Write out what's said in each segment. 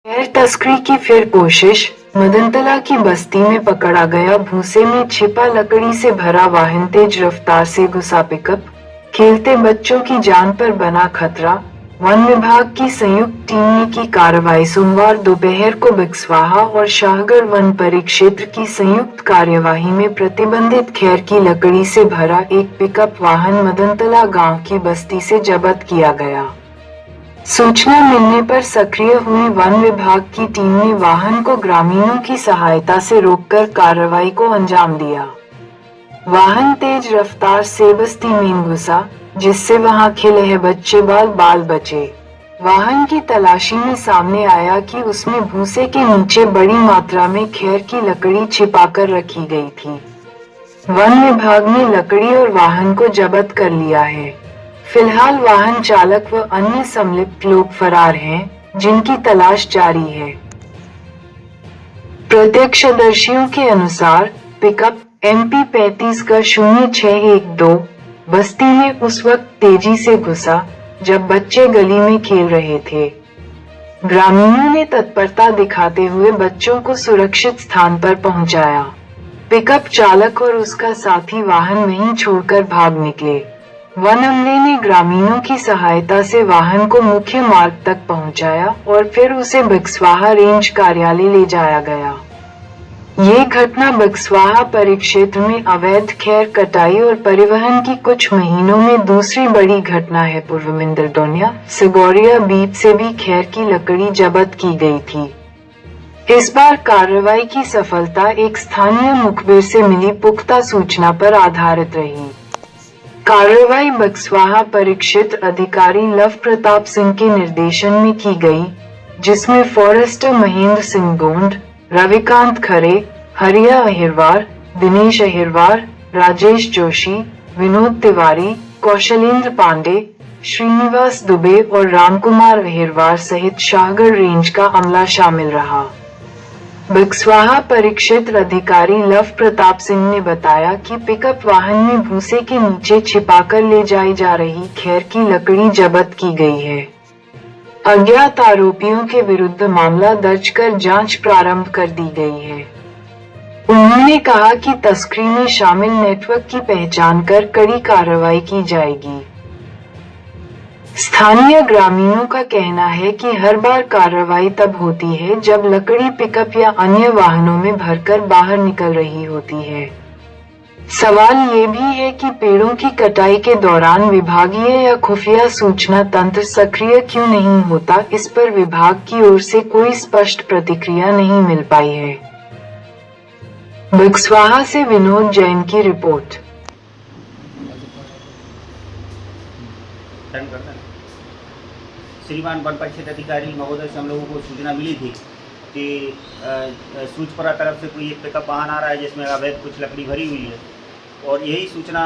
गैर तस्करी की फिर कोशिश, मदनतला की बस्ती में पकड़ा गया भूसे में छिपा लकड़ी से भरा वाहन तेज रफ्तार से घुसा पिकअप, खेलते बच्चों की जान पर बना खतरा। वन विभाग की संयुक्त टीम ने की कार्रवाई। सोमवार दोपहर को बिक्सवाहा और शाहगढ़ वन परिक्षेत्र की संयुक्त कार्यवाही में प्रतिबंधित खैर की लकड़ी से भरा एक पिकअप वाहन मदनतला गांव की बस्ती से जब्त किया गया। सूचना मिलने पर सक्रिय हुई वन विभाग की टीम ने वाहन को ग्रामीणों की सहायता से रोककर कार्रवाई को अंजाम दिया। वाहन तेज रफ्तार से बस्ती में घुसा, जिससे वहां खेले बच्चे बाल बचे। वाहन की तलाशी में सामने आया कि उसमें भूसे के नीचे बड़ी मात्रा में खैर की लकड़ी छिपाकर रखी गई थी। वन विभाग ने लकड़ी और वाहन को जब्त कर लिया है। फिलहाल वाहन चालक व अन्य संलिप्त लोग फरार हैं, जिनकी तलाश जारी है। प्रत्यक्षदर्शियों के अनुसार, पिकअप MP 35 बस्ती में उस वक्त तेजी से घुसा, जब बच्चे गली में खेल रहे थे। ग्रामीणों ने तत्परता दिखाते हुए बच्चों को सुरक्षित स्थान पर पहुंचाया। पिकअप चालक और उसका साथी वाहन वहीं छोड़कर भाग निकले। वन अमले ने ग्रामीणों की सहायता से वाहन को मुख्य मार्ग तक पहुंचाया और फिर उसे बिक्सवाहा रेंज कार्यालय ले जाया गया। ये घटना बिक्सवाहा परिक्षेत्र में अवैध खैर कटाई और परिवहन की कुछ महीनों में दूसरी बड़ी घटना है। पूर्वमिंदर डोनिया सिगोरिया बीप से भी खैर की लकड़ी जब्त की गई थी। इस बार कार्रवाई की सफलता एक स्थानीय मुखबिर से मिली पुख्ता सूचना पर आधारित रही। कार्रवाई बिक्सवाहा परिक्षेत्र अधिकारी लव प्रताप सिंह के निर्देशन में की गई, जिसमें फॉरेस्टर महेंद्र सिंह गोंड, रविकांत खरे, हरिया अहिरवार, दिनेश अहिरवार, राजेश जोशी, विनोद तिवारी, कौशलेंद्र पांडे, श्रीनिवास दुबे और रामकुमार अहिरवार सहित शाहगढ़ रेंज का अमला शामिल रहा। बिक्सवाहा परिक्षेत्र अधिकारी लव प्रताप सिंह ने बताया कि पिकअप वाहन में भूसे के नीचे छिपाकर ले जाई जा रही खैर की लकड़ी जब्त की गई है। अज्ञात आरोपियों के विरुद्ध मामला दर्ज कर जांच प्रारंभ कर दी गई है। उन्होंने कहा कि तस्करी में शामिल नेटवर्क की पहचान कर कड़ी कार्रवाई की जाएगी। स्थानीय ग्रामीणों का कहना है कि हर बार कार्रवाई तब होती है जब लकड़ी पिकअप या अन्य वाहनों में भरकर बाहर निकल रही होती है। सवाल ये भी है कि पेड़ों की कटाई के दौरान विभागीय या खुफिया सूचना तंत्र सक्रिय क्यों नहीं होता। इस पर विभाग की ओर से कोई स्पष्ट प्रतिक्रिया नहीं मिल पाई है। बिक्सवाहा से विनोद जैन की रिपोर्ट। श्रीमान वन परिषद अधिकारी महोदय से हम लोगों को सूचना मिली थी कि सूचपुरा तरफ से कोई एक पिकअप वाहन आ रहा है जिसमें अवैध कुछ लकड़ी भरी हुई है, और यही सूचना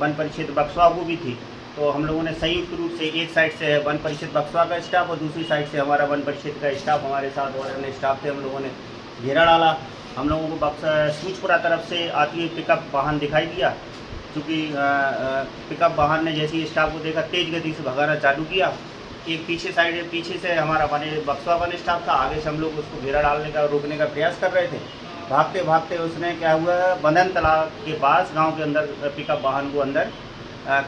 वन परिषद बक्सवा को भी थी। तो हम लोगों ने संयुक्त रूप से एक साइड से वन परिषद बक्सवा का स्टाफ और दूसरी साइड से हमारा वन परिषद का स्टाफ हमारे साथ और अन्य स्टाफ थे, हम लोगों ने घेरा डाला। हम लोगों को सूचपुरा तरफ से आती हुई पिकअप वाहन दिखाई दिया। चूँकि पिकअप वाहन ने जैसे ही स्टाफ को देखा तेज़ गति से भगाना चालू किया। एक पीछे से हमारा बक्सवा वन स्टाफ था, आगे से हम लोग उसको घेरा डालने का रोकने का प्रयास कर रहे थे। भागते भागते उसने क्या हुआ, बंधन तालाब के पास गांव के अंदर पिकअप वाहन को अंदर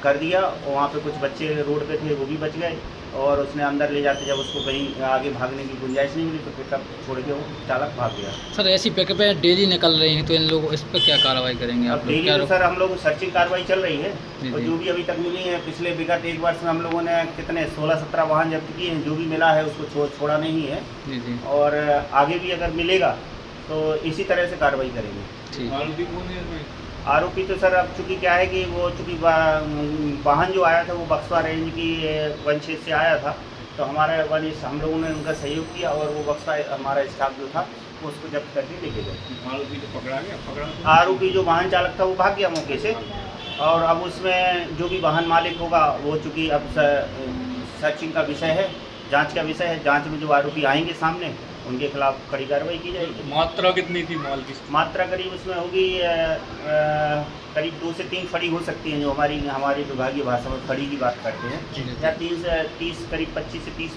कर दिया, और वहाँ पे कुछ बच्चे रोड पे थे वो भी बच गए, और उसने अंदर ले जाते जब उसको कहीं आगे भागने की गुंजाइश नहीं मिली तो पिकअप छोड़ के वो चालक भाग गया। सर ऐसी पिकअपें डेली निकल रही हैं, तो इन लोगों इस पर क्या कार्रवाई करेंगे आप? डेली तो सर हम लोग सर्चिंग कार्रवाई चल रही है, और जो भी अभी तक मिली है पिछले विगत एक वर्ष में हम लोगों ने कितने 16-17 वाहन जब्त किए हैं। जो भी मिला है उसको छोड़ा नहीं है जी। और आगे भी अगर मिलेगा तो इसी तरह से कार्रवाई करेंगे। आरोपी तो सर अब चूँकि क्या है कि वो चूँकि वाहन जो आया था वो बक्सवा रेंज की वन क्षेत्र से आया था, तो हमारे हम लोगों ने उनका सहयोग किया और वो बक्सवा हमारा स्टाफ जो था वो उसको जब्त करके लेके गए। आरोपी तो पकड़ा गया? आरोपी जो वाहन चालक था वो भाग गया मौके से, और अब उसमें जो भी वाहन मालिक होगा वो चूँकि अब सर्चिंग का विषय है, जाँच का विषय है। जाँच में जो आरोपी आएंगे सामने उनके खिलाफ कड़ी कार्रवाई की जाएगी। मात्रा कितनी थी माल की? मात्रा करीब उसमें होगी करीब 2 से 3 फड़ी हो सकती हैं, जो हमारी विभागीय भाषा में फड़ी की बात करते हैं, या 30 करीब 25 से 30